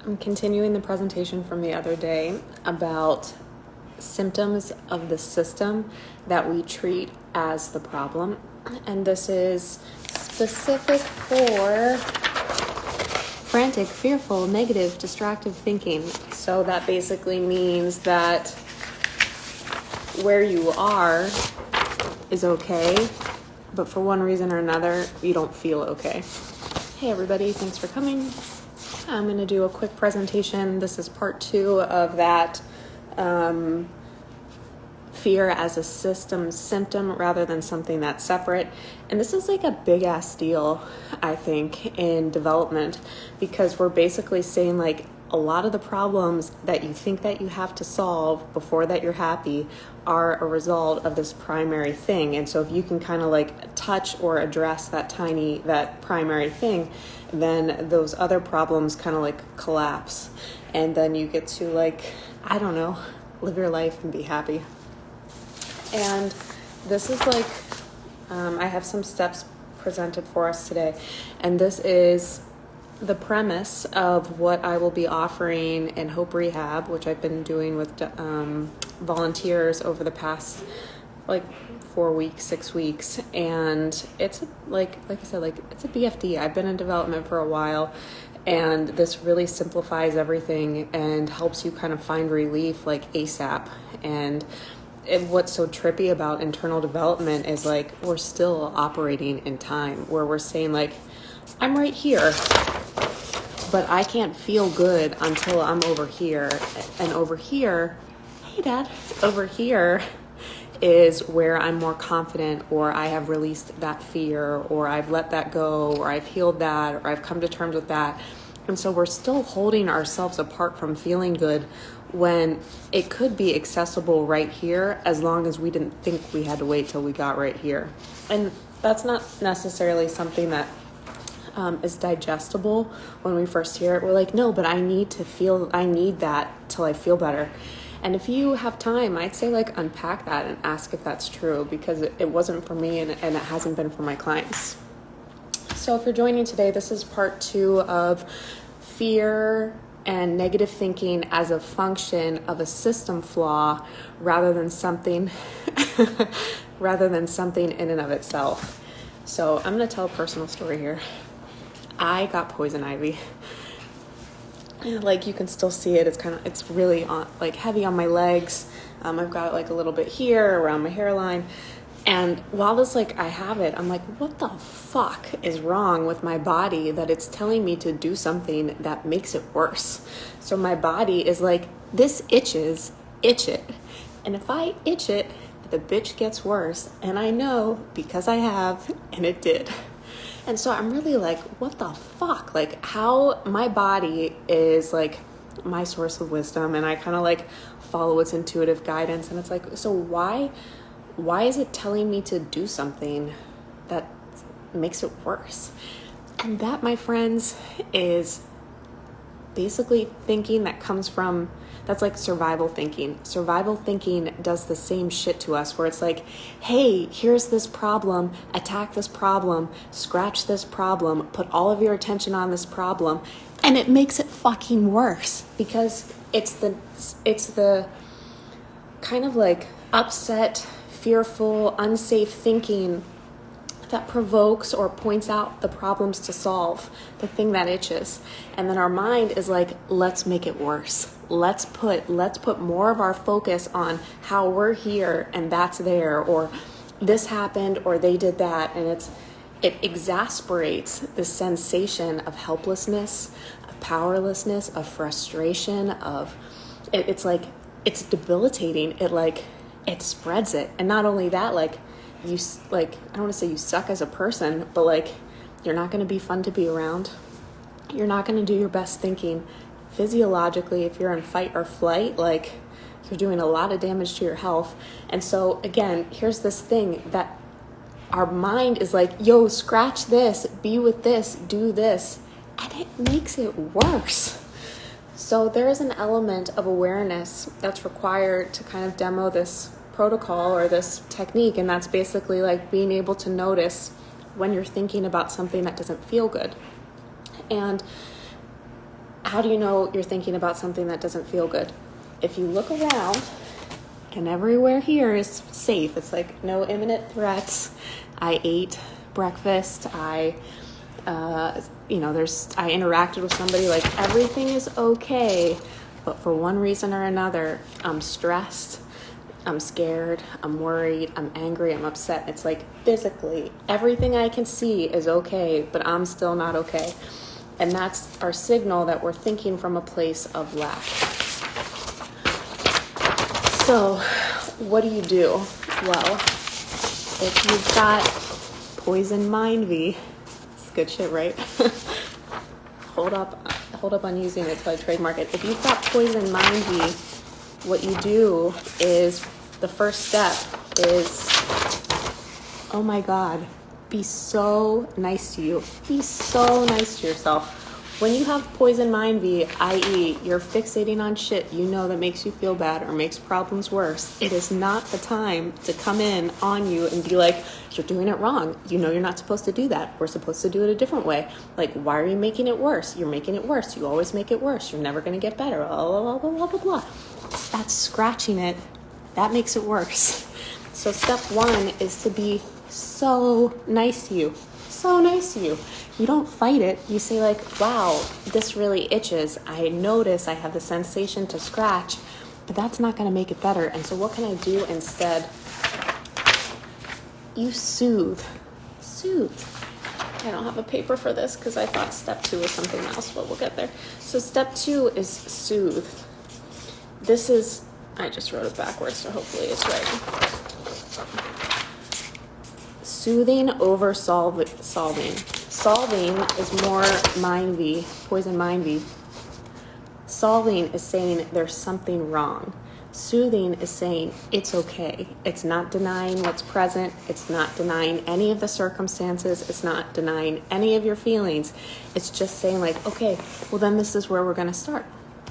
I'm continuing the presentation from the other day about symptoms of the system that we treat as the problem. And this is specific for frantic, fearful, negative, distractive thinking. So that basically means that where you are is okay, but for one reason or another, you don't feel okay. Hey everybody, thanks for coming. I'm going to do a quick presentation. This is part 2 of that fear as a system symptom rather than something that's separate. And this is like a big ass deal, I think, in development, because we're basically saying like a lot of the problems that you think that you have to solve before that you're happy are a result of this primary thing. And so if you can kind of like touch or address that primary thing, then those other problems kind of like collapse. And then you get to like, I don't know, live your life and be happy. And this is like, I have some steps presented for us today. And this is the premise of what I will be offering in Hope Rehab, which I've been doing with volunteers over the past like 4 weeks, 6 weeks. And it's like I said, like it's a BFD. I've been in development for a while, and this really simplifies everything and helps you kind of find relief like ASAP. And what's so trippy about internal development is like we're still operating in time where we're saying like, I'm right here, but I can't feel good until I'm over here. And over here, hey dad, over here is where I'm more confident, or I have released that fear, or I've let that go, or I've healed that, or I've come to terms with that. And so we're still holding ourselves apart from feeling good when it could be accessible right here, as long as we didn't think we had to wait till we got right here. And that's not necessarily something that is digestible when we first hear it. We're like, no, but I need that till I feel better. And if you have time, I'd say like unpack that and ask if that's true, because it wasn't for me and it hasn't been for my clients. So if you're joining today, this is part 2 of fear and negative thinking as a function of a system flaw rather than something in and of itself. So I'm going to tell a personal story here. I got poison ivy. Like you can still see it. It's really on, like heavy on my legs. I've got it like a little bit here around my hairline. And while this, like, I have it, I'm like, what the fuck is wrong with my body that it's telling me to do something that makes it worse? So my body is like, this itches, itch it. And if I itch it, the bitch gets worse. And I know because I have, and it did. And so I'm really like, what the fuck? Like how my body is like my source of wisdom, and I kind of like follow its intuitive guidance. And it's like, so why is it telling me to do something that makes it worse? And that, my friends, is basically thinking that comes from, that's like survival thinking. Survival thinking does the same shit to us, where it's like, hey, here's this problem, attack this problem, scratch this problem, put all of your attention on this problem, and it makes it fucking worse, because it's the kind of like upset, fearful, unsafe thinking that provokes or points out the problems to solve, the thing that itches. And then our mind is like, let's make it worse. Let's put more of our focus on how we're here and that's there, or this happened, or they did that. And it exasperates the sensation of helplessness, of powerlessness, of frustration, it's like, it's debilitating. It spreads it. And not only that, like you, like, I don't want to say you suck as a person, but like, you're not going to be fun to be around. You're not going to do your best thinking. Physiologically, if you're in fight or flight, like you're doing a lot of damage to your health. And so again, here's this thing that our mind is like, yo, scratch this, be with this, do this. And it makes it worse. So there is an element of awareness that's required to kind of demo this protocol or this technique, and that's basically like being able to notice when you're thinking about something that doesn't feel good. And how do you know you're thinking about something that doesn't feel good? If you look around, and everywhere here is safe. It's like no imminent threats. I ate breakfast. I interacted with somebody, like everything is okay. But for one reason or another, I'm stressed, I'm scared, I'm worried, I'm angry, I'm upset. It's like physically, everything I can see is okay, but I'm still not okay. And that's our signal that we're thinking from a place of lack. So what do you do? Well, if you've got poison mind V, it's good shit, right? Hold up on using it till I trademark it. If you've got poison mind V, what you do is, the first step is, oh my God, be so nice to you. Be so nice to yourself. When you have poison mind V, i.e. you're fixating on shit you know that makes you feel bad or makes problems worse, it is not the time to come in on you and be like, you're doing it wrong. You know you're not supposed to do that. We're supposed to do it a different way. Like, why are you making it worse? You're making it worse. You always make it worse. You're never going to get better. Blah, blah, blah, blah, blah, blah. That's scratching it. That makes it worse. So step one is to be so nice to you. So nice to you. You don't fight it. You say like, wow, this really itches. I notice I have the sensation to scratch, but that's not going to make it better. And so what can I do instead? You soothe. Soothe. I don't have a paper for this because I thought step 2 was something else, but we'll get there. So step 2 is soothe. This is, I just wrote it backwards, so hopefully it's right. Soothing over solving. Solving is more mind V, poison mind V. Solving is saying there's something wrong. Soothing is saying it's okay. It's not denying what's present. It's not denying any of the circumstances. It's not denying any of your feelings. It's just saying like, okay, well then this is where we're going to start.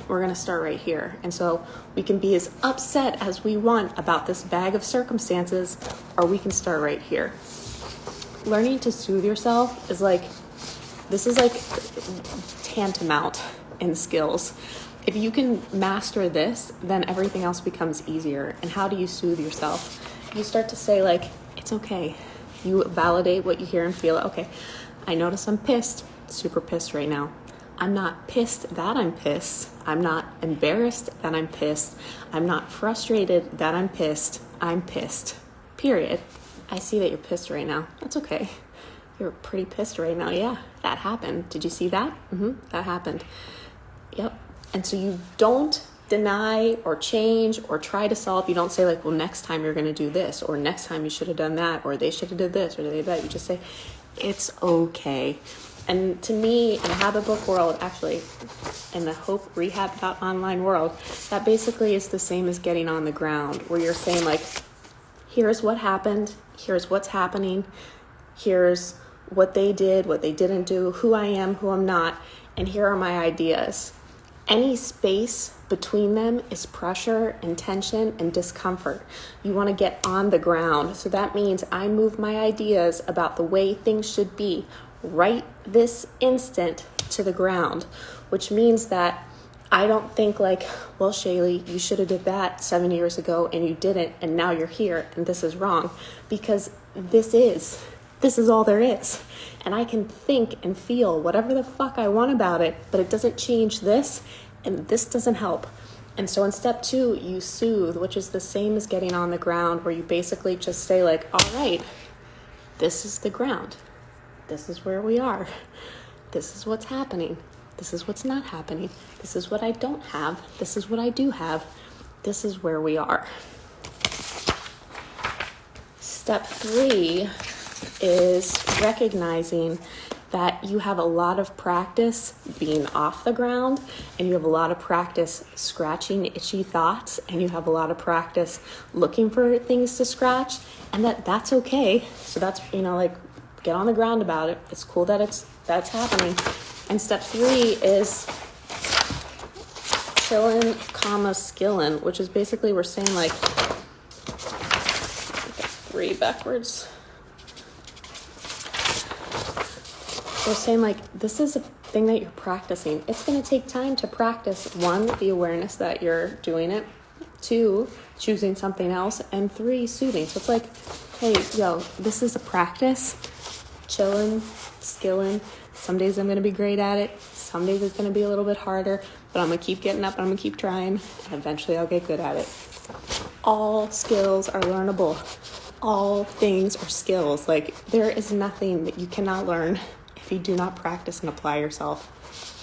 We're going to start right here. And so we can be as upset as we want about this bag of circumstances, or we can start right here. Learning to soothe yourself is like, this is like tantamount in skills. If you can master this, then everything else becomes easier. And how do you soothe yourself? You start to say like, it's okay. You validate what you hear and feel. Okay, I notice I'm pissed, super pissed right now. I'm not pissed that I'm pissed. I'm not embarrassed that I'm pissed. I'm not frustrated that I'm pissed. I'm pissed, period. I see that you're pissed right now. That's okay. You're pretty pissed right now. Yeah, that happened. Did you see that? That happened. Yep. And so you don't deny or change or try to solve. You don't say like, well, next time you're going to do this, or next time you should have done that, or they should have did this, or they did that. You just say, it's okay. And to me, in the habit book world, actually, in the Hope Rehab.online world, that basically is the same as getting on the ground, where you're saying like, here's what happened, here's what's happening, here's what they did, what they didn't do, who I am, who I'm not, and here are my ideas. Any space between them is pressure and tension and discomfort. You want to get on the ground. So that means I move my ideas about the way things should be right this instant to the ground, which means that I don't think like, well, Shaylee, you should have did that 7 years ago and you didn't, and now you're here and this is wrong, because this is all there is. And I can think and feel whatever the fuck I want about it, but it doesn't change this, and this doesn't help. And so in step 2, you soothe, which is the same as getting on the ground, where you basically just say like, all right, this is the ground. This is where we are. This is what's happening. This is what's not happening. This is what I don't have. This is what I do have. This is where we are. Step 3 is recognizing that you have a lot of practice being off the ground, and you have a lot of practice scratching itchy thoughts, and you have a lot of practice looking for things to scratch, and that's okay. So that's, like, get on the ground about it. It's cool that that's happening. And step 3 is chillin', skillin', which is basically we're saying like, 3 backwards. We're saying like, this is thing that you're practicing. It's going to take time to practice. 1, the awareness that you're doing it. 2, choosing something else. And 3, soothing. So it's like, hey, yo, this is a practice. Chilling, skilling. Some days I'm going to be great at it. Some days it's going to be a little bit harder. But I'm going to keep getting up and I'm going to keep trying. And eventually I'll get good at it. All skills are learnable. All things are skills. Like, there is nothing that you cannot learn if you do not practice and apply yourself,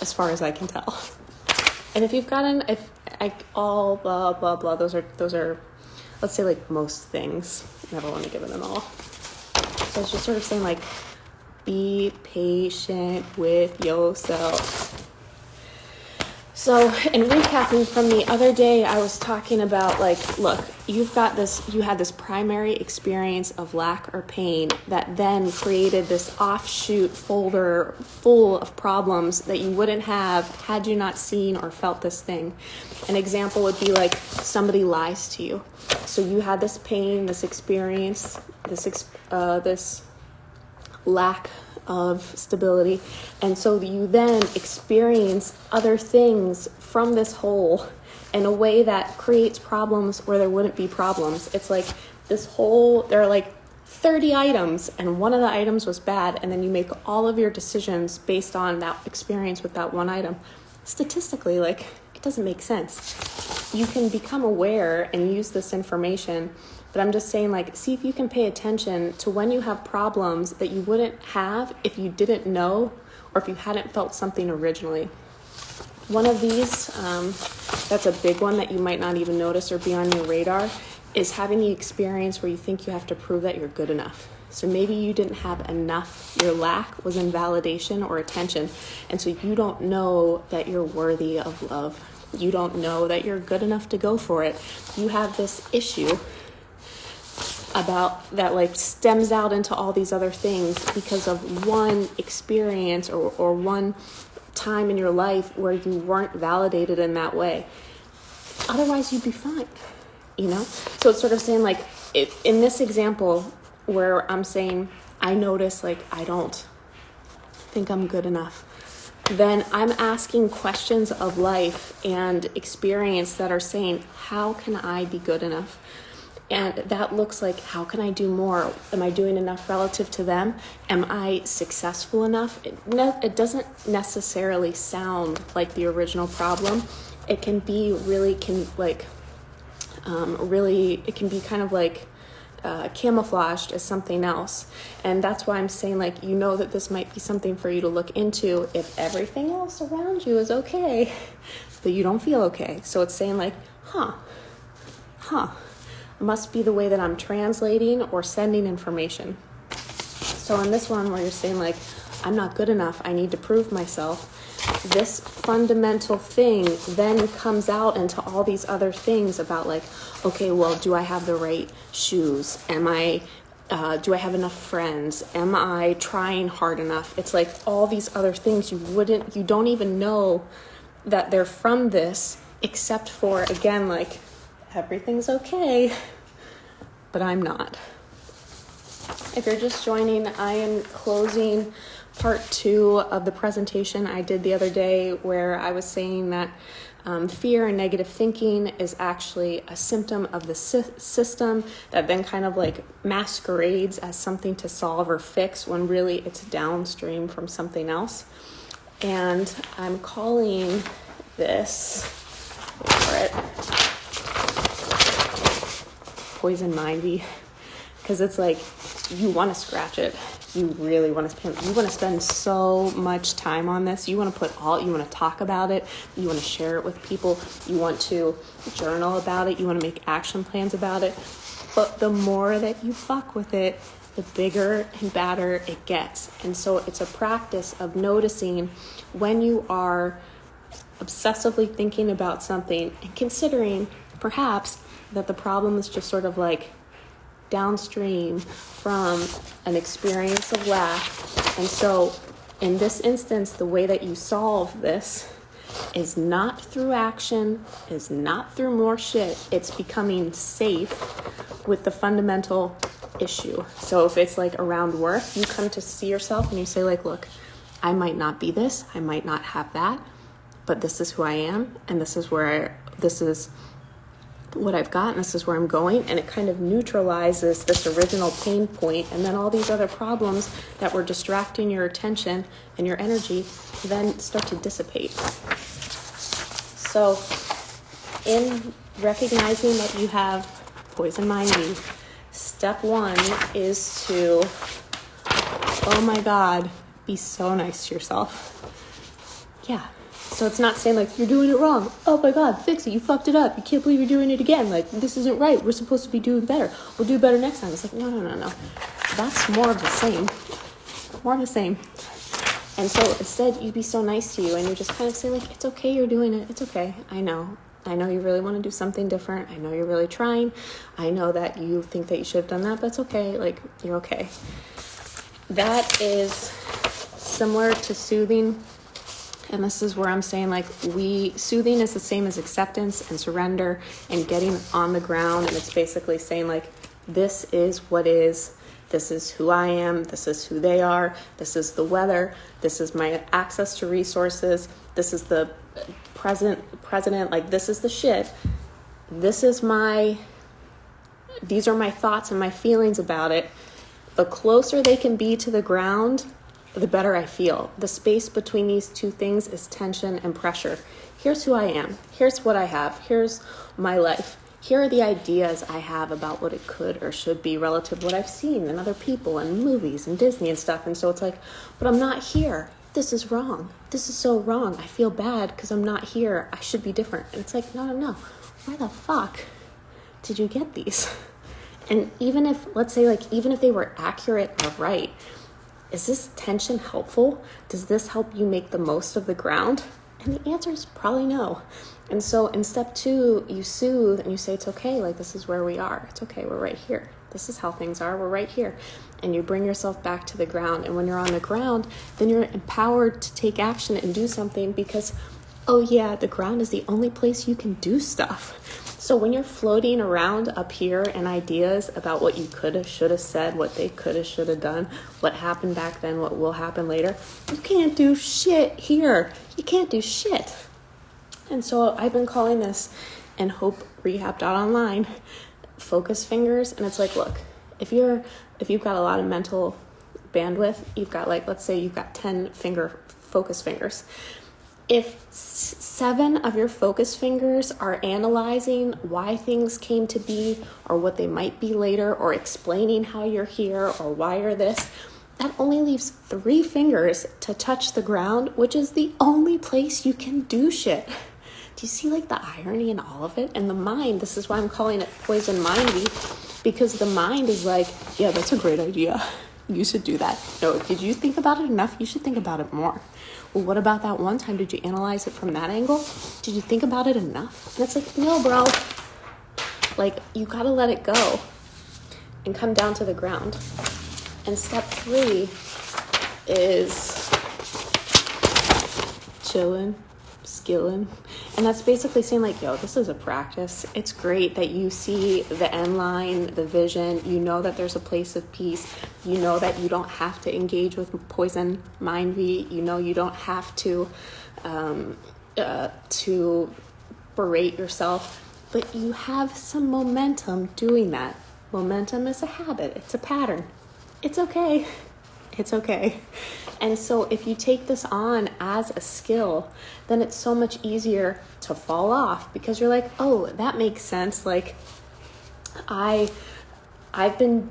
as far as I can tell. And if you've gotten, all blah, blah, blah, those are, let's say, like, most things. Never want to give it an all. So it's just sort of saying, like, be patient with yourself. So, in recapping from the other day, I was talking about, like, look, you had this primary experience of lack or pain that then created this offshoot folder full of problems that you wouldn't have had you not seen or felt this thing. An example would be like somebody lies to you. So you had this pain, this experience, this lack of stability, and so you then experience other things from this hole in a way that creates problems where there wouldn't be problems. It's like this whole, there are like 30 items and one of the items was bad, and then you make all of your decisions based on that experience with that one item. Statistically, like, it doesn't make sense. You can become aware and use this information. But I'm just saying, like, see if you can pay attention to when you have problems that you wouldn't have if you didn't know or if you hadn't felt something originally. One of these, that's a big one that you might not even notice or be on your radar, is having the experience where you think you have to prove that you're good enough. So maybe you didn't have enough. Your lack was in validation or attention. And so you don't know that you're worthy of love. You don't know that you're good enough to go for it. You have this issue about that, like, stems out into all these other things because of one experience or one time in your life where you weren't validated in that way. Otherwise, you'd be fine, you know? So it's sort of saying, like, in this example where I'm saying, I notice, like, I don't think I'm good enough, then I'm asking questions of life and experience that are saying, how can I be good enough? And that looks like, how can I do more? Am I doing enough relative to them? Am I successful enough? It doesn't necessarily sound like the original problem. It can be really, it can be kind of like camouflaged as something else. And that's why I'm saying, like, you know that this might be something for you to look into if everything else around you is okay, but you don't feel okay. So it's saying, like, must be the way that I'm translating or sending information. So in this one where you're saying, like, I'm not good enough, I need to prove myself, this fundamental thing then comes out into all these other things about, like, okay, well, do I have the right shoes? Do I have enough friends? Am I trying hard enough? It's like all these other things you don't even know that they're from this, except for, again, like, everything's okay, but I'm not. If you're just joining, I am closing part 2 of the presentation I did the other day where I was saying that fear and negative thinking is actually a symptom of the system that then kind of like masquerades as something to solve or fix when really it's downstream from something else. And I'm calling this, wait for it, poison mindy, because it's like you want to scratch it. You really want to spend so much time on this. You want to talk about it. You want to share it with people. You want to journal about it. You want to make action plans about it. But the more that you fuck with it, the bigger and badder it gets. And so it's a practice of noticing when you are obsessively thinking about something and considering perhaps that the problem is just sort of like downstream from an experience of lack. And so in this instance, the way that you solve this is not through action, is not through more shit. It's becoming safe with the fundamental issue. So if it's like around work, you come to see yourself and you say, like, look, I might not be this, I might not have that, but this is who I am, and this is what I've got, and this is where I'm going, and it kind of neutralizes this original pain point, and then all these other problems that were distracting your attention and your energy then start to dissipate. So in recognizing that you have poison mind V, step one is to, oh my God, be so nice to yourself. Yeah. So it's not saying like, you're doing it wrong. Oh my God, fix it. You fucked it up. You can't believe you're doing it again. Like, this isn't right. We're supposed to be doing better. We'll do better next time. It's like, no. That's more of the same. More of the same. And so instead, you be so nice to you, and you just kind of say like, it's okay, you're doing it. It's okay. I know you really want to do something different. I know you're really trying. I know that you think that you should have done that, but it's okay. Like, you're okay. That is similar to soothing. And this is where I'm saying like soothing is the same as acceptance and surrender and getting on the ground. And it's basically saying like, this is what is. This is who I am. This is who they are. This is the weather. This is my access to resources. This is the president. Like, this is the shit. These are my thoughts and my feelings about it. The closer they can be to the ground, the better I feel. The space between these two things is tension and pressure. Here's who I am. Here's what I have. Here's my life. Here are the ideas I have about what it could or should be relative to what I've seen in other people and movies and Disney and stuff. And so it's like, but I'm not here. This is wrong. This is so wrong. I feel bad because I'm not here. I should be different. And it's like, no. Where the fuck did you get these? And even if, let's say like, even if they were accurate or right, is this tension helpful? Does this help you make the most of the ground? And the answer is probably no. And so in step two, you soothe and you say, it's okay, like this is where we are. It's okay, we're right here. This is how things are, we're right here. And you bring yourself back to the ground. And when you're on the ground, then you're empowered to take action and do something because, oh yeah, the ground is the only place you can do stuff. So when you're floating around up here and ideas about what you could have, should have said, what they could have, should have done, what happened back then, what will happen later, you can't do shit here. You can't do shit. And so I've been calling this, and Hope Rehab.online, focus fingers. And it's like, look, if you've got a lot of mental bandwidth, you've got like, let's say you've got 10 focus fingers. If 7 of your focus fingers are analyzing why things came to be or what they might be later or explaining how you're here or why you're this, that only leaves 3 fingers to touch the ground, which is the only place you can do shit. Do you see like the irony in all of it? And the mind, this is why I'm calling it poison mindy, because the mind is like, yeah, that's a great idea. You should do that. No, did you think about it enough? You should think about it more. Well, what about that one time? Did you analyze it from that angle? Did you think about it enough? And it's like, no, bro. Like, you gotta let it go and come down to the ground. And step 3 is chilling, skilling. And that's basically saying like, yo, this is a practice. It's great that you see the end line, the vision. You know that there's a place of peace. You know that you don't have to engage with poison mind V. You know you don't have to berate yourself. But you have some momentum doing that. Momentum is a habit. It's a pattern. It's okay. It's okay. And so if you take this on as a skill, then it's so much easier to fall off because you're like, oh, that makes sense. Like I've been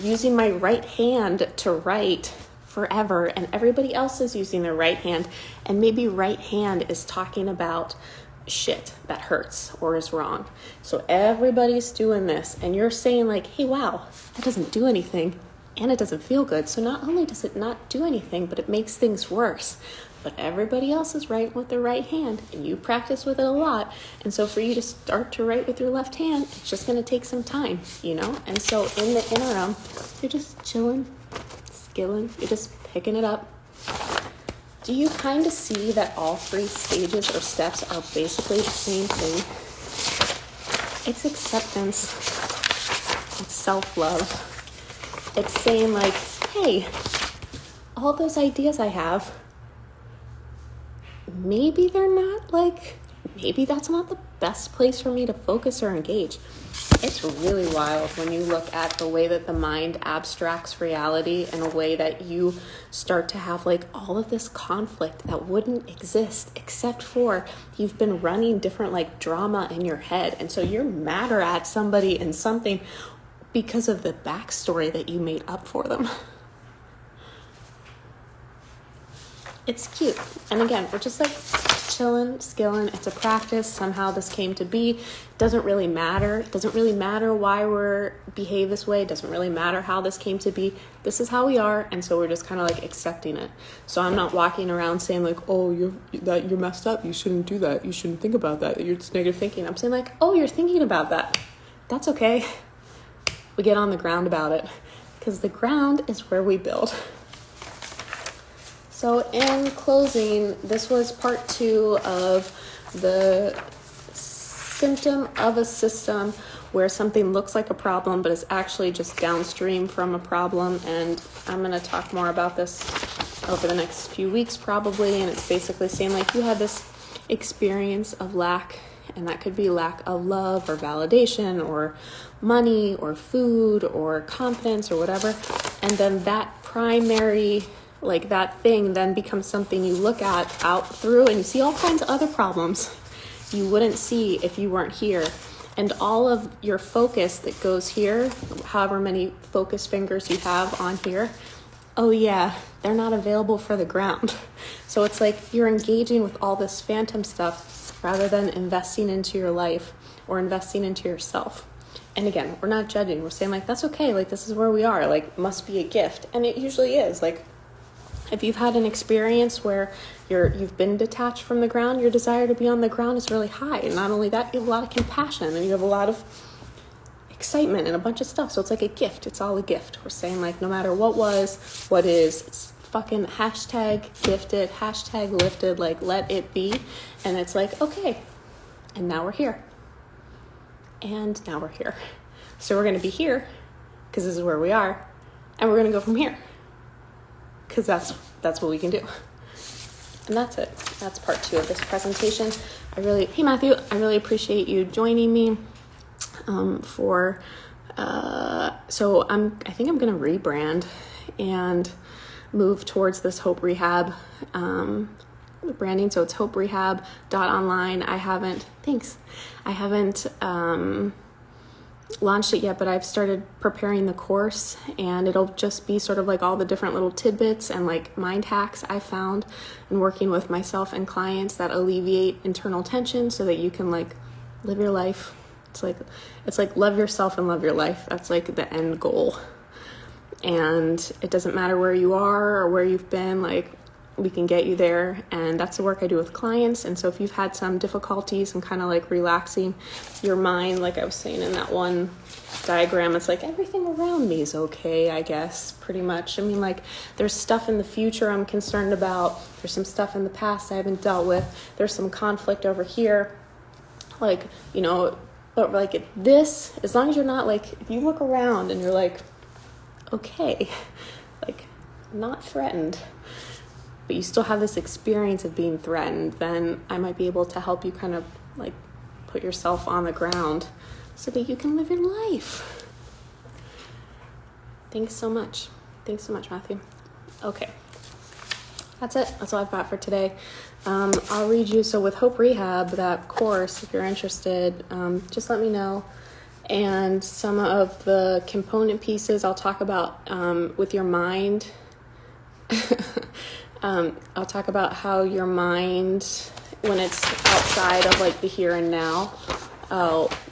using my right hand to write forever and everybody else is using their right hand, and maybe right hand is talking about shit that hurts or is wrong. So everybody's doing this and you're saying like, hey, wow, that doesn't do anything. And it doesn't feel good. So not only does it not do anything, but it makes things worse. But everybody else is writing with their right hand, and you practice with it a lot. And so for you to start to write with your left hand, it's just going to take some time, you know? And so in the interim, you're just chilling, skilling, you're just picking it up. Do you kind of see that all 3 stages or steps are basically the same thing? It's acceptance. It's self-love. It's saying like, hey, all those ideas I have, maybe maybe that's not the best place for me to focus or engage. It's really wild when you look at the way that the mind abstracts reality in a way that you start to have like all of this conflict that wouldn't exist except for you've been running different like drama in your head. And so you're madder at somebody and something because of the backstory that you made up for them. It's cute. And again, we're just like chilling, skilling. It's a practice. Somehow this came to be. Doesn't really matter. It doesn't really matter why we're behave this way. It doesn't really matter how this came to be. This is how we are. And so we're just kind of like accepting it. So I'm not walking around saying like, oh, you're messed up. You shouldn't do that. You shouldn't think about that. You're just negative thinking. I'm saying like, oh, you're thinking about that. That's okay. We get on the ground about it because the ground is where we build. So in closing, this was part 2 of the symptom of a system where something looks like a problem, but is actually just downstream from a problem. And I'm going to talk more about this over the next few weeks probably. And it's basically saying like you had this experience of lack, and that could be lack of love or validation or money or food or confidence or whatever. And then that primary like that thing then becomes something you look at out through, and you see all kinds of other problems you wouldn't see if you weren't here. And all of your focus that goes here, however many focus fingers you have on here, oh yeah, they're not available for the ground. So it's like you're engaging with all this phantom stuff rather than investing into your life or investing into yourself. And again, we're not judging. We're saying like, that's okay. Like, this is where we are. Like, must be a gift. And it usually is. Like, if you've had an experience where you've been detached from the ground, your desire to be on the ground is really high. And not only that, you have a lot of compassion and you have a lot of excitement and a bunch of stuff. So it's like a gift. It's all a gift. We're saying like, no matter what was, what is, it's fucking hashtag gifted, hashtag lifted, like let it be. And it's like, okay. And now we're here. And now we're here. So we're going to be here because this is where we are. And we're going to go from here. Because that's what we can do. And that's it. That's part 2 of this presentation. Hey Matthew, I really appreciate you joining me so I think I'm going to rebrand and move towards this Hope Rehab branding. So it's hoperehab.online. I haven't launched it yet, but I've started preparing the course, and it'll just be sort of like all the different little tidbits and like mind hacks I found in working with myself and clients that alleviate internal tension so that you can like live your life. It's like love yourself and love your life. That's like the end goal. And it doesn't matter where you are or where you've been, like we can get you there. And that's the work I do with clients. And so if you've had some difficulties and kind of like relaxing your mind, like I was saying in that one diagram, it's like everything around me is okay, I guess, pretty much. I mean, like there's stuff in the future I'm concerned about. There's some stuff in the past I haven't dealt with. There's some conflict over here. Like, you know, but like this, as long as you're not like, if you look around and you're like, okay, like not threatened, but you still have this experience of being threatened, then I might be able to help you kind of like put yourself on the ground so that you can live your life. Thanks so much. Thanks so much, Matthew. Okay. That's it. That's all I've got for today. I'll read you. So with Hope Rehab, that course, if you're interested, just let me know. And some of the component pieces I'll talk about with your mind. I'll talk about how your mind, when it's outside of like the here and now,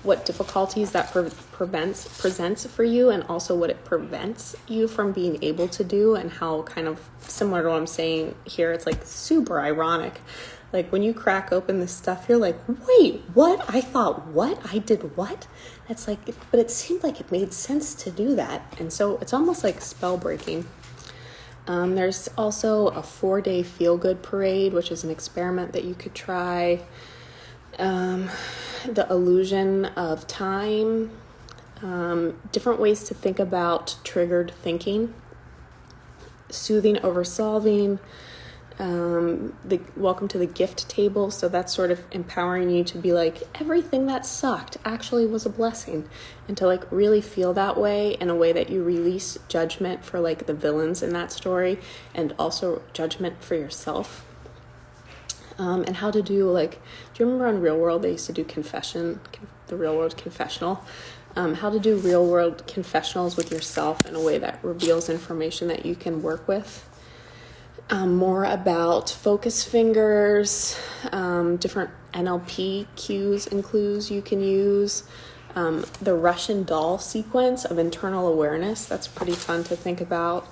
what difficulties that presents for you, and also what it prevents you from being able to do, and how kind of similar to what I'm saying here, it's like super ironic. Like when you crack open this stuff, you're like, wait, what? I thought what? I did what? It's like, but it seemed like it made sense to do that. And so it's almost like spell breaking. There's also a 4-day feel-good parade, which is an experiment that you could try. The illusion of time, different ways to think about triggered thinking, soothing over solving, the welcome to the gift table. So that's sort of empowering you to be like, everything that sucked actually was a blessing, and to like really feel that way in a way that you release judgment for like the villains in that story, and also judgment for yourself. And how to do like, do you remember on Real World they used to do the Real World confessional? How to do real world confessionals with yourself in a way that reveals information that you can work with. More about focus fingers, different NLP cues and clues you can use. The Russian doll sequence of internal awareness, that's pretty fun to think about.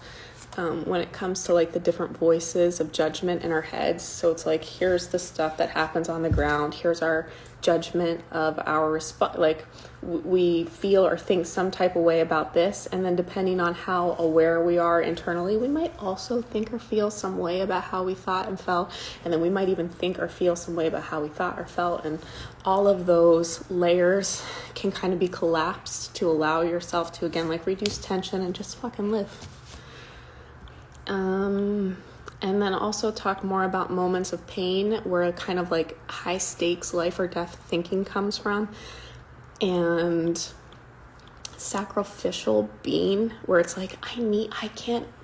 When it comes to like the different voices of judgment in our heads. So it's like, here's the stuff that happens on the ground. Here's our judgment of our response. Like we feel or think some type of way about this. And then depending on how aware we are internally, we might also think or feel some way about how we thought and felt. And then we might even think or feel some way about how we thought or felt. And all of those layers can kind of be collapsed to allow yourself to, again, like reduce tension and just fucking live. And then also talk more about moments of pain where kind of like high stakes life or death thinking comes from, and sacrificial being where it's like,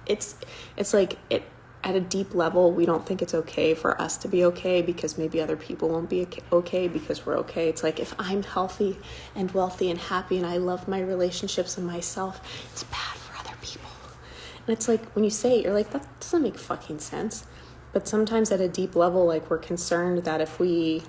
it's like it at a deep level, we don't think it's okay for us to be okay because maybe other people won't be okay because we're okay. It's like, if I'm healthy and wealthy and happy and I love my relationships and myself, it's bad for other people. And it's like, when you say it, you're like, that doesn't make fucking sense. But sometimes at a deep level, like we're concerned that if we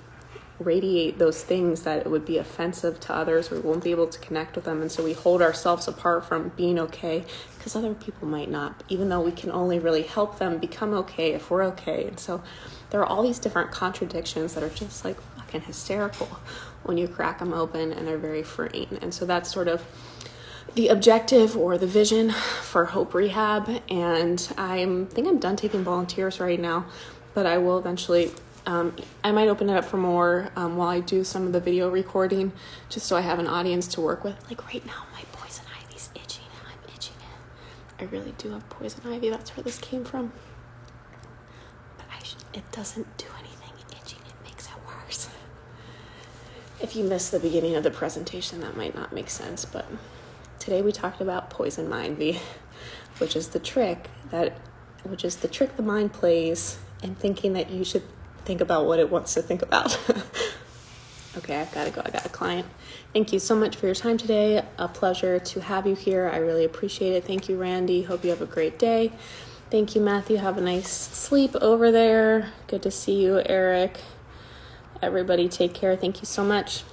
radiate those things that it would be offensive to others, we won't be able to connect with them. And so we hold ourselves apart from being okay because other people might not, even though we can only really help them become okay if we're okay. And so there are all these different contradictions that are just like fucking hysterical when you crack them open, and they're very freeing. And so that's sort of the objective or the vision for Hope Rehab. And I think I'm done taking volunteers right now, but I will eventually, I might open it up for more while I do some of the video recording, just so I have an audience to work with. Like right now, my poison ivy's itching and I'm itching it. I really do have poison ivy. That's where this came from. But it doesn't do anything itching. It makes it worse. If you missed the beginning of the presentation, that might not make sense, but today we talked about poison ivy, which is the trick the mind plays in thinking that you should think about what it wants to think about. Okay, I've got to go. I got a client. Thank you so much for your time today. A pleasure to have you here. I really appreciate it. Thank you, Randy. Hope you have a great day. Thank you, Matthew. Have a nice sleep over there. Good to see you, Eric. Everybody take care. Thank you so much.